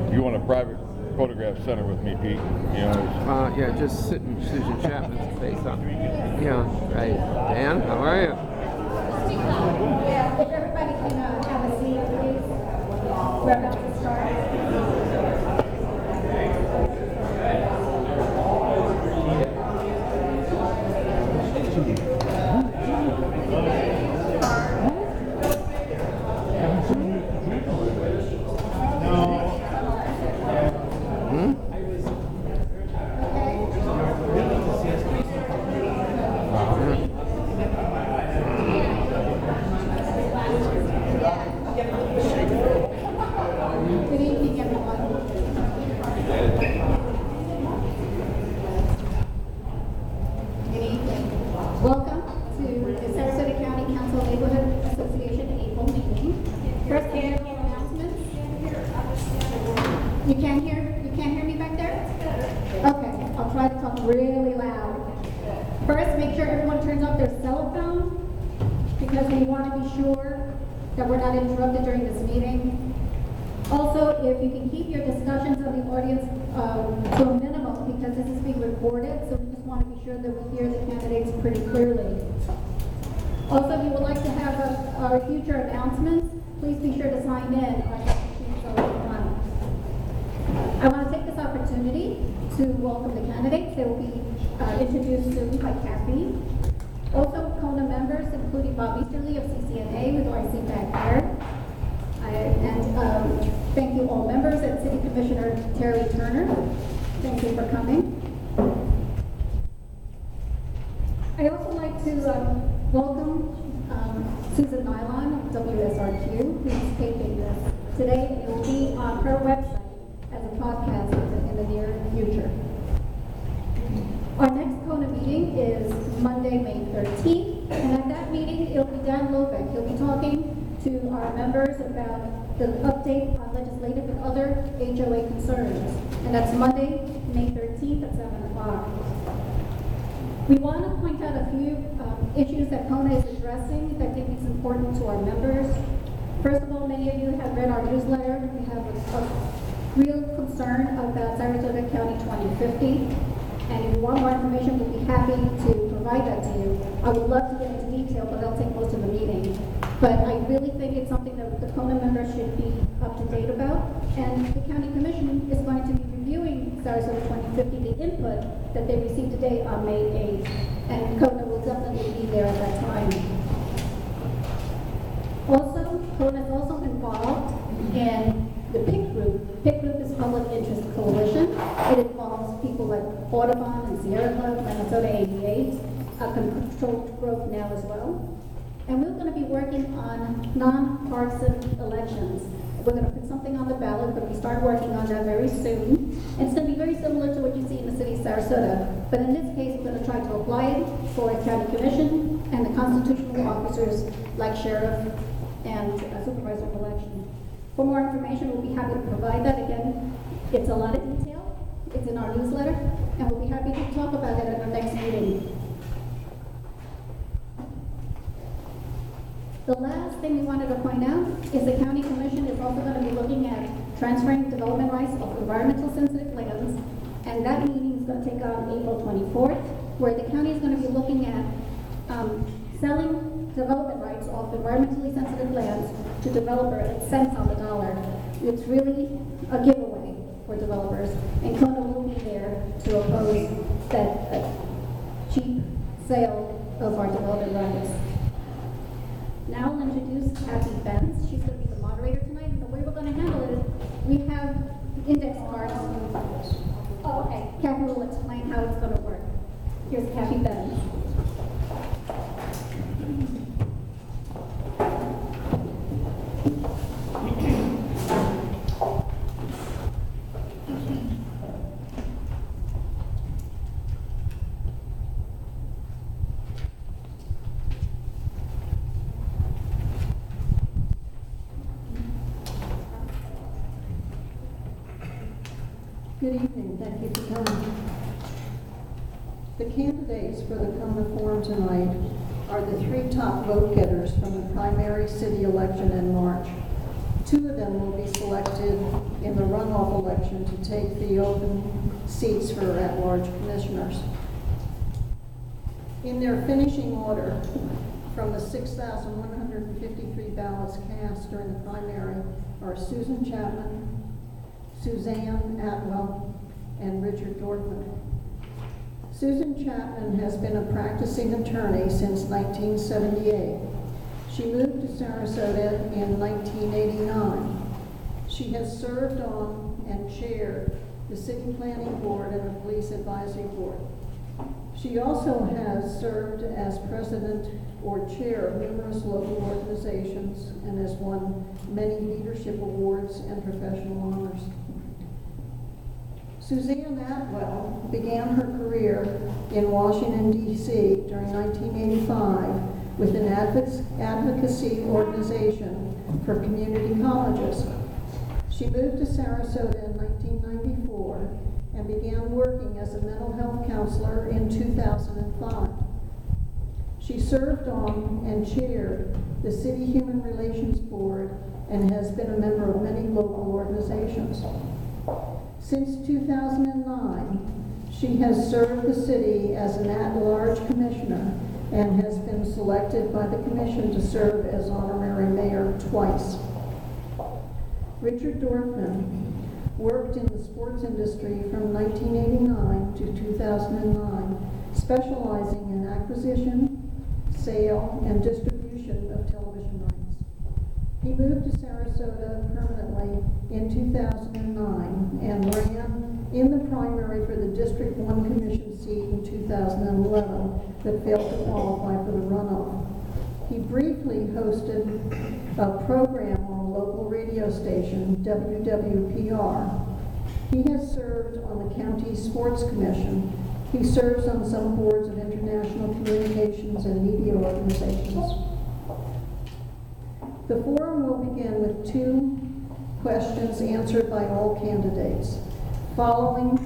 If you want a private photograph, center with me, Pete. You know. Yeah, just sit in Susan Chapman's face up. Yeah, right. Dan, how are you? Yeah, if everybody can have a seat, please. We're about to start. Good evening, everyone. Good evening. Welcome to the Sarasota County Council Neighborhood Association April meeting. First, annual announcements. You can't hear me back there? Okay, I'll try to talk really loud. First, make sure everyone turns off their cell phone because we want to be sure that we're not interrupted during this meeting. Also, if you can keep your discussions of the audience to a minimum, because this is being recorded, so we just want to be sure that we hear the candidates pretty clearly. Also, if you would like to have our future announcements, please be sure to sign in on the sheets of one. I want to take this opportunity to welcome the candidates. They will be introduced soon by Kathy. Also, CONA members, including Bob Easterly of CCNA, who I see back there. Thank you all members, and City Commissioner Terry Turner. Thank you for coming. I'd also like to welcome Susan Nylon of WSRQ, who's taping this today. It will be on her website as a podcast in the near future. Our next CONA meeting is Monday, May 13th, and at that meeting, it'll be Dan Lobeck. He'll be talking to our members about the update on legislative and other HOA concerns. And that's Monday, May 13th at 7 o'clock. We want to point out a few issues that CONA is addressing that think it's important to our members. First of all, many of you have read our newsletter. We have a real concern about Sarasota County 2050. And if you want more information, we'll be happy to provide that to you. I would love to get into detail, but that'll take most of the meeting. But I really think it's something that the CONA members should be up to date about. And the County Commission is going to be reviewing Sarasota 2050, the input that they received today on May 8th. And CONA will definitely be there at that time. Also, CONA is also involved in the PIC group. PIC group is Public Interest Coalition. It involves people like Audubon and Sierra Club, Minnesota 88, Controlled Growth now as well. And we're going to be working on non-partisan elections. We're going to put something on the ballot, but we start working on that very soon. And it's going to be very similar to what you see in the city of Sarasota. But in this case, we're going to try to apply it for a county commission and the constitutional officers like sheriff and supervisor of election. For more information, we'll be happy to provide that. Again, it's a lot of detail. It's in our newsletter, and we'll be happy to talk about it at our next meeting. The last thing we wanted to point out is the County Commission is also going to be looking at transferring development rights of environmental sensitive lands, and that meeting is going to take on April 24th, where the county is going to be looking at selling development rights of environmentally sensitive lands to developer at cents on the dollar. It's really a giveaway for developers, and CONA will be there to oppose that cheap sale of our development rights. Now I'll introduce Kathy Benz. She's going to be the moderator tonight. And the way we're going to handle it is we have index cards. Oh, okay. Kathy will explain how it's going to work. Here's Kathy Benz. Good evening, thank you for coming. The candidates for the CONA Forum tonight are the three top vote getters from the primary city election in March. Two of them will be selected in the runoff election to take the open seats for at-large commissioners. In their finishing order, from the 6,153 ballots cast during the primary are Susan Chapman, Suzanne Atwell, and Richard Dorfman. Susan Chapman has been a practicing attorney since 1978. She moved to Sarasota in 1989. She has served on and chaired the City Planning Board and the Police Advisory Board. She also has served as president or chair of numerous local organizations and has won many leadership awards and professional honors. Suzanne Atwell began her career in Washington, D.C. during 1985 with an advocacy organization for community colleges. She moved to Sarasota in 1994 and began working as a mental health counselor in 2005. She served on and chaired the City Human Relations Board and has been a member of many local organizations. Since 2009, she has served the city as an at-large commissioner and has been selected by the commission to serve as honorary mayor twice. Richard Dorfman worked in the sports industry from 1989 to 2009, specializing in acquisition, sale, and distribution of television rights. He moved to Sarasota permanently in 2009 and ran in the primary for the District 1 Commission seat in 2011, but failed to qualify for the runoff. He briefly hosted a program on a local radio station, WWPR. He has served on the county sports commission. He serves on some boards of international communications and media organizations. The forum will begin with 2 questions answered by all candidates, followed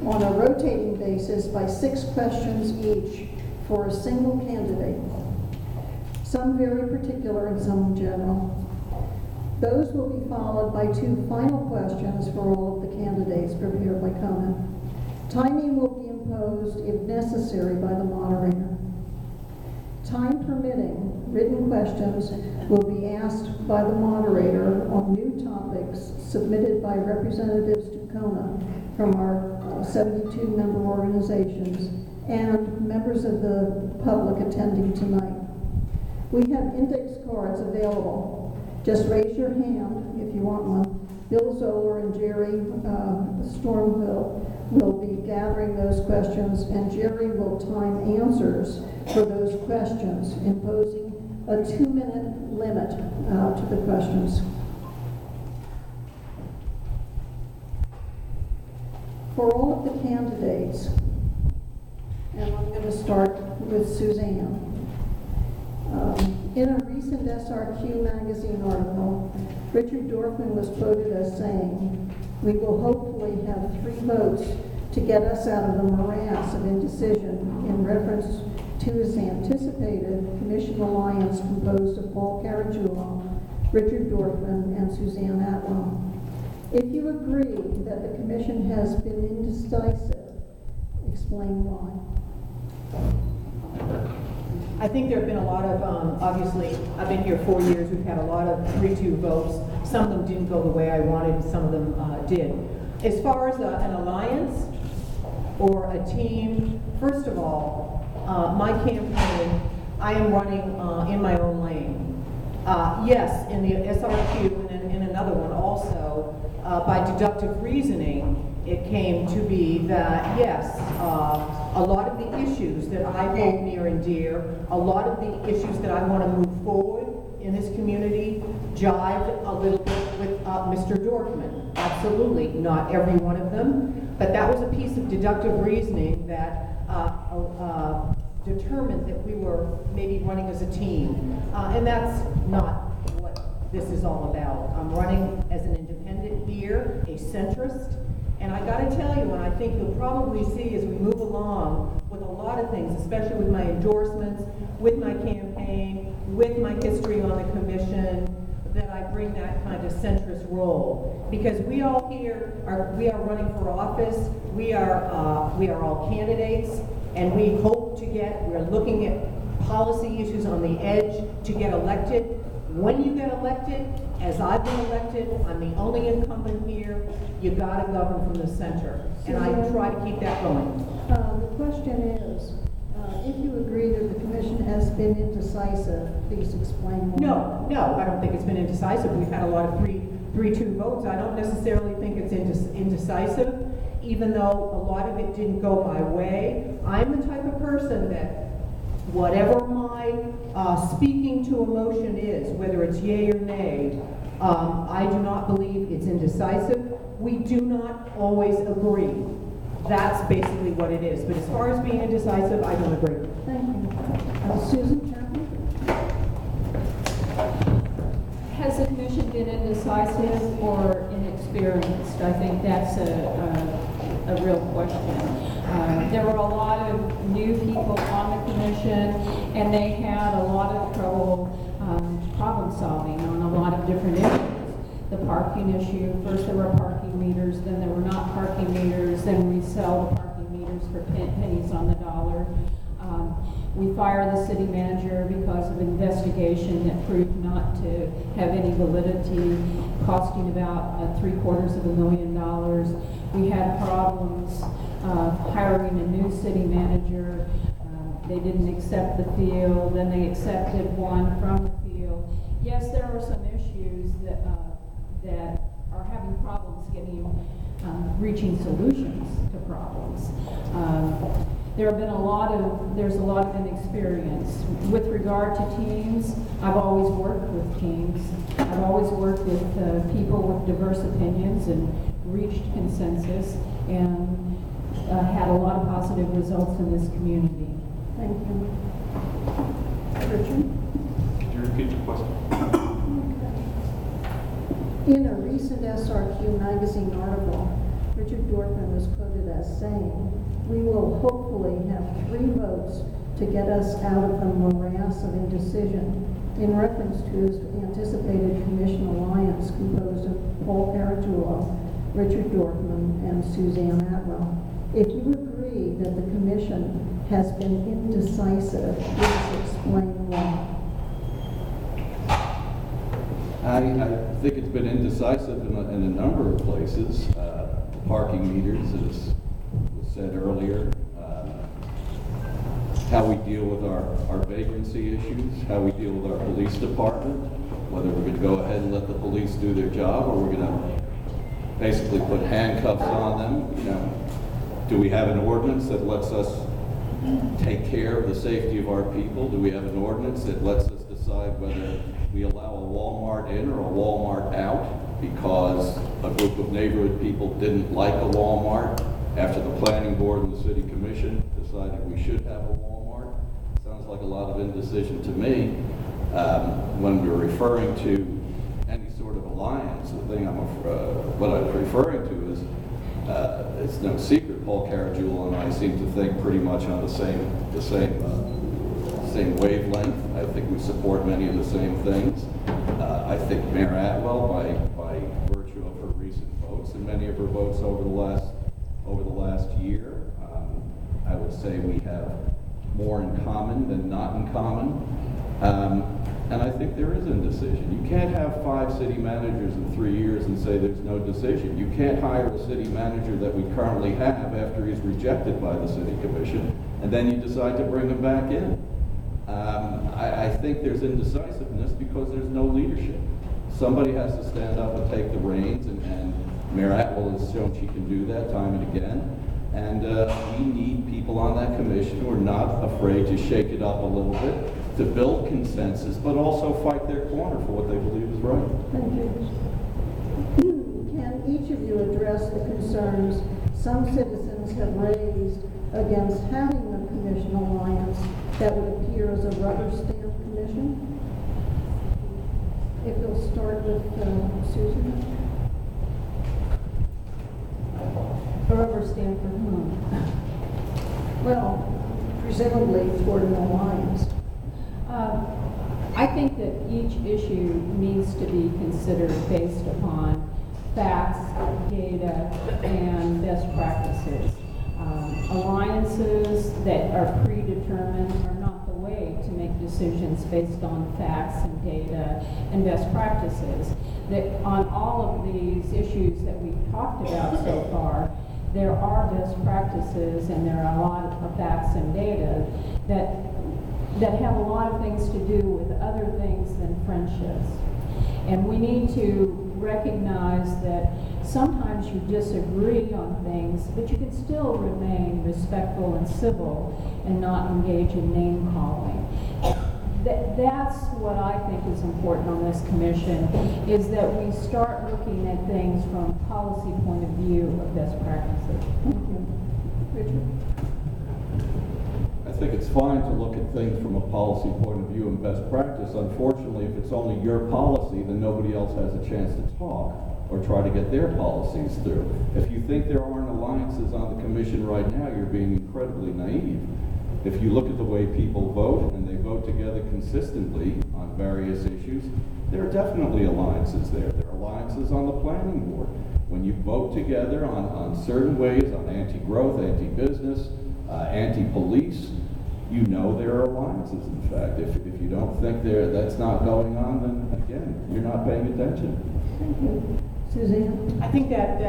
on a rotating basis by 6 questions each for a single candidate, some very particular and some general. Those will be followed by 2 final questions for all of the candidates prepared by CONA. Timing will be imposed if necessary by the moderator. Time permitting, written questions will be asked by the moderator on new topics submitted by representatives to CONA from our 72-member organizations and members of the public attending tonight. We have index cards available. Just raise your hand if you want one. Bill Zoller and Jerry Stormville will be gathering those questions, and Jerry will time answers for those questions, imposing a 2-minute limit to the questions. For all of the candidates, and I'm going to start with Suzanne. In a recent SRQ magazine article, Richard Dorfman was quoted as saying, "We will hopefully have 3 votes to get us out of the morass of indecision," in reference to his anticipated commission alliance composed of Paul Carajula, Richard Dorfman, and Suzanne Atwell. If you agree that the commission has been indecisive, explain why. I think there have been a lot of, obviously, I've been here 4 years, we've had a lot of 3-2 votes. Some of them didn't go the way I wanted, some of them did. As far as an alliance or a team, first of all, my campaign, I am running in my own lane. Yes, in the SRQ and in another one also, by deductive reasoning, it came to be that, yes, a lot of the issues that I hold near and dear, a lot of the issues that I want to move forward in this community jived a little bit with Mr. Dorfman. Absolutely, not every one of them, but that was a piece of deductive reasoning that determined that we were maybe running as a team. And that's not what this is all about. I'm running as an independent here, a centrist. And I gotta tell you, and I think you'll probably see as we move along with a lot of things, especially with my endorsements, with my campaign, with my history on the commission, that I bring bring that kind of centrist role, because we all here we are running for office. We are all candidates, and we're looking at policy issues on the edge to get elected. When you get elected, as I've been elected, I'm the only incumbent here. You got to govern from the center, and I try to keep that going. The question is, if you agree that the commission has been indecisive, please explain why. No, I don't think it's been indecisive. We've had a lot of 3-2 votes. I don't necessarily think it's indecisive, even though a lot of it didn't go my way. I'm the type of person that whatever my speaking to emotion is, whether it's yay or nay, I do not believe it's indecisive. We do not always agree. That's basically what it is. But as far as being indecisive, I don't agree. Thank you. Susan Chapman? Has the commission been indecisive or inexperienced? I think that's a real question. There were a lot of new people on the commission, and they had a lot of trouble problem solving on a lot of different issues. The parking issue, first there were parking meters, then there were not parking meters, then we sell the parking meters for pennies on the dollar. We fired the city manager because of investigation that proved not to have any validity, costing about $750,000. We had problems hiring a new city manager. They didn't accept the field, then they accepted one from the field. Yes, there are some issues that are having problems reaching solutions to problems. There's a lot of inexperience. With regard to teams, I've always worked with teams. I've always worked with people with diverse opinions and reached consensus and had a lot of positive results in this community. Thank you. Richard? Could you repeat your question? In a recent SRQ magazine article, Richard Dorfman was quoted as saying, "We will hopefully have 3 votes to get us out of the morass of indecision," in reference to his anticipated commission alliance composed of Paul Caragiulo, Richard Dorfman, and Suzanne Atwell. If you agree that the commission has been indecisive, please explain why. I think it's been indecisive in a number of places. Parking meters, as was said earlier, how we deal with our vagrancy issues, how we deal with our police department, whether we're going to go ahead and let the police do their job or we're going to basically put handcuffs on them. Do we have an ordinance that lets us take care of the safety of our people? Do we have an ordinance that lets us decide whether we allow a Walmart in or a Walmart out because a group of neighborhood people didn't like a Walmart after the planning board and the city commission decided we should have a Walmart? Sounds like a lot of indecision to me. When we're referring to any sort of alliance, the thing what I'm referring to is it's no secret Paul Caragiulo and I seem to think pretty much on the same wavelength. I think we support many of the same things. I think Mayor Atwell, by virtue of her recent votes and many of her votes over the last year, I would say we have more in common than not in common. And I think there is indecision. You can't have 5 city managers in 3 years and say there's no decision. You can't hire a city manager that we currently have after he's rejected by the city commission, and then you decide to bring him back in. I think there's indecisiveness because there's no leadership. Somebody has to stand up and take the reins, and Mayor Atwell has shown she can do that time and again. And we need people on that commission who are not afraid to shake it up a little bit, to build consensus, but also fight their corner for what they believe is right. Thank you. Can each of you address the concerns some citizens have raised against having a commission alliance that would appear as a rubber stamp commission? If you'll start with Susan. A rubber stamp for whom? Well, presumably toward an alliance. I think that each issue needs to be considered based upon facts, data, and best practices. Alliances that are predetermined are not the way to make decisions based on facts and data and best practices. That on all of these issues that we've talked about so far, there are best practices and there are a lot of facts and data that have a lot of things to do with other things than friendships. And we need to recognize that sometimes you disagree on things, but you can still remain respectful and civil and not engage in name calling. That's what I think is important on this commission, is that we start looking at things from a policy point of view of best practices. Thank you. Richard? I think it's fine to look at things from a policy point of view and best practice. Unfortunately, if it's only your policy, then nobody else has a chance to talk or try to get their policies through. If you think there aren't alliances on the commission right now, you're being incredibly naive. If you look at the way people vote, and they vote together consistently on various issues, there are definitely alliances there. There are alliances on the planning board. When you vote together on certain ways, on anti-growth, anti-business, anti-police, you know there are alliances, in fact. If you don't think that's not going on, then again, you're not paying attention. Thank you. Suzanne? I think that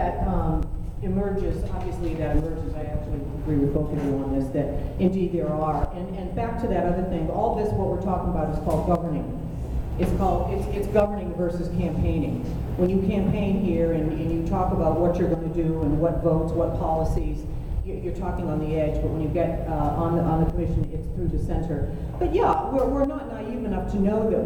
emerges, obviously that emerges, I actually agree with both of you on this, that indeed there are. And back to that other thing, all this, what we're talking about is called governing. It's governing versus campaigning. When you campaign here and you talk about what you're going to do and what votes, what policies, you're talking on the edge, but when you get on the commission, it's through the center. But yeah, we're not naive enough to know that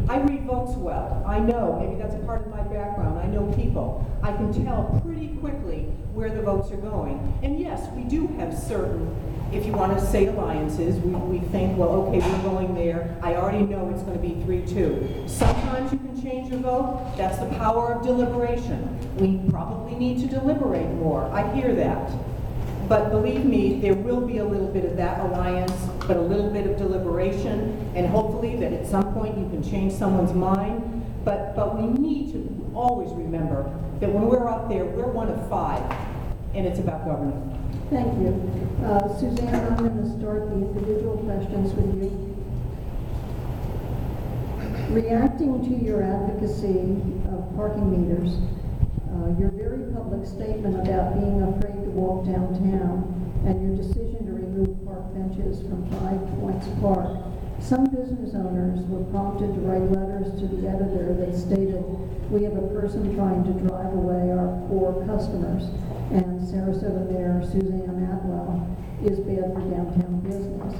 I read votes well. I know, maybe that's a part of my background. I know people. I can tell pretty quickly where the votes are going. And yes, we do have certain, if you want to say alliances, we think, well, okay, we're going there. I already know it's going to be 3-2. Sometimes you can change your vote. That's the power of deliberation. We probably need to deliberate more. I hear that. But believe me, there will be a little bit of that alliance, but a little bit of deliberation, and hopefully that at some point you can change someone's mind. But we need to always remember that when we're up there, we're one of 5, and it's about governing. Thank you. Suzanne, I'm going to start the individual questions with you. Reacting to your advocacy of parking meters, your very public statement about being afraid to walk downtown, and your decision to remove park benches from 5 Points Park, some business owners were prompted to write letters to the editor that stated, "We have a person trying to drive away our poor customers, and Sarasota Mayor Suzanne Atwell is bad for downtown business."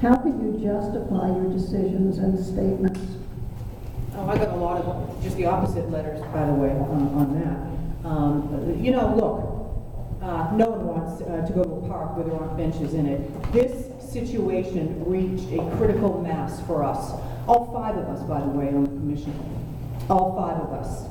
How can you justify your decisions and statements? Oh, I got a lot of just the opposite letters, by the way, on that. Look, no one wants to go to a park where there aren't benches in it. This situation reached a critical mass for us. All 5 of us, by the way, on the commission. All 5 of us.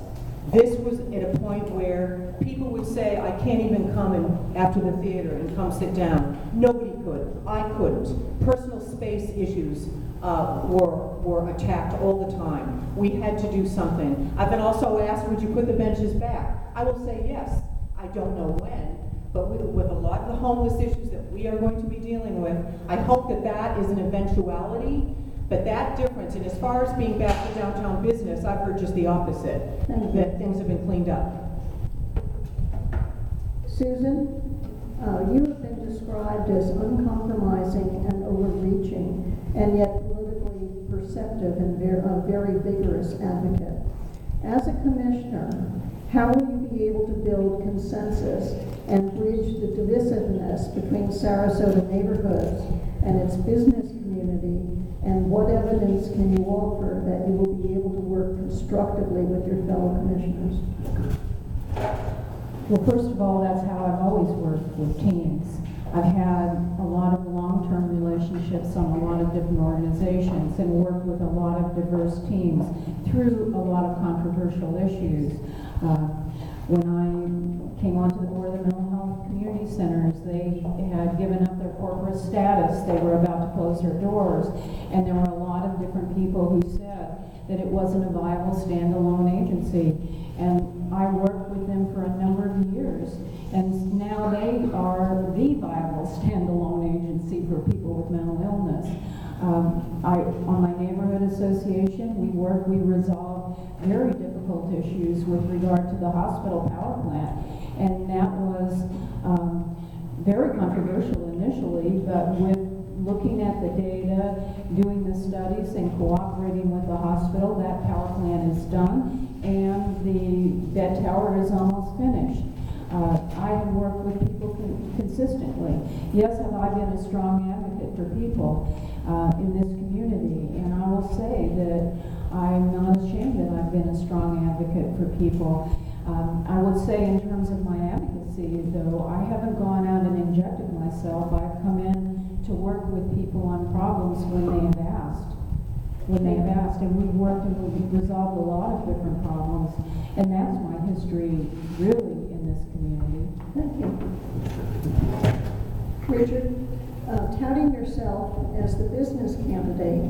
This was at a point where people would say, I can't even come in after the theater and come sit down. Nobody could. I couldn't. Personal space issues were attacked all the time. We had to do something. I've been also asked, would you put the benches back? I will say yes. I don't know when, but with a lot of the homeless issues that we are going to be dealing with, I hope that is an eventuality. But that difference, and as far as being back to downtown business, I've heard just the opposite, that things have been cleaned up. Susan, you have been described as uncompromising and overreaching, and yet politically perceptive and a very vigorous advocate. As a commissioner, how will you be able to build consensus and bridge the divisiveness between Sarasota neighborhoods and its business community, and what evidence can you offer that you will be able to work constructively with your fellow commissioners? Well, first of all, that's how I've always worked with teams. I've had a lot of long-term relationships on a lot of different organizations and worked with a lot of diverse teams through a lot of controversial issues. When I came onto the board of the Mental Health Community Centers, they had given up their corporate status. They were about to close their doors, and there were a lot of of different people who said that it wasn't a viable standalone agency. And I worked with them for a number of years, and now they are the viable standalone agency for people with mental illness. On my neighborhood association, we resolve very difficult issues with regard to the hospital power plant, and that was very controversial initially, but with looking at the data, doing the studies, and cooperating with the hospital, that power plant is done, and the bed tower is almost finished. I have worked with people consistently. Yes, have I been a strong advocate for people in this community, and I will say that I'm not ashamed that I've been a strong advocate for people. I would say in terms of my advocacy, though, I haven't gone out and injected myself. I've come in to work with people on problems when they have asked. And we've worked and we've resolved a lot of different problems, and that's my history really in this community. Thank you. Richard, touting yourself as the business candidate,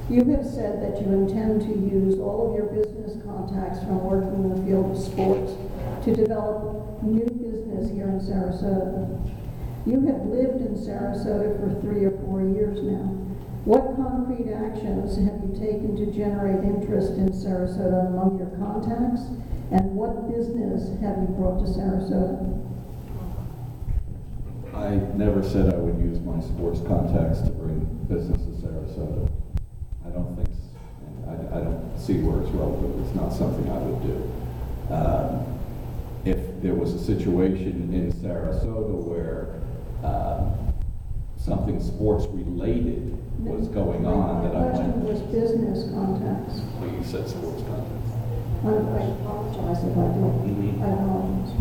you have said that you intend to use all of your business contacts from working in the field of sports to develop new business here in Sarasota. You have lived in Sarasota for 3 or 4 years now. What concrete actions have you taken to generate interest in Sarasota among your contacts? And what business have you brought to Sarasota? I never said I would use my sports contacts to bring business to Sarasota. I don't think, I don't see where it's relevant. It's not something I would do. If there was a situation in Sarasota where something sports related was going on that I might... My question was business contacts. Well, you said sports contacts. I apologize if I did. I apologize.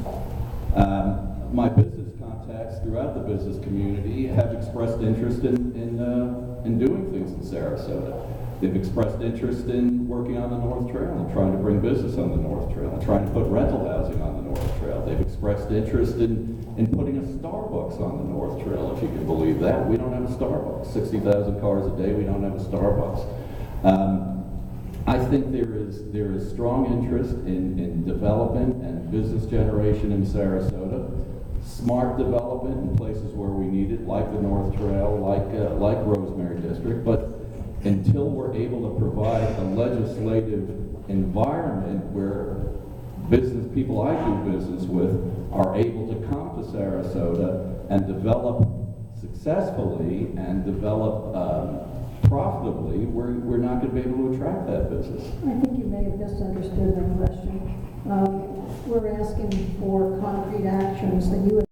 My business contacts throughout the business community have expressed interest in doing things in Sarasota. They've expressed interest in working on the North Trail and trying to bring business on the North Trail and trying to put rental housing on the North Trail. They've expressed interest in putting a Starbucks on the North Trail, if you can believe that. We don't have a Starbucks. 60,000 cars a day, we don't have a Starbucks. I think there is strong interest in development and business generation in Sarasota. Smart development in places where we need it, like the North Trail, like Rosemary District. But until we're able to provide a legislative environment where business people I do business with are able to come to Sarasota and develop successfully and develop profitably, we're not going to be able to attract that business. I think you may have misunderstood my question. We're asking for concrete actions that you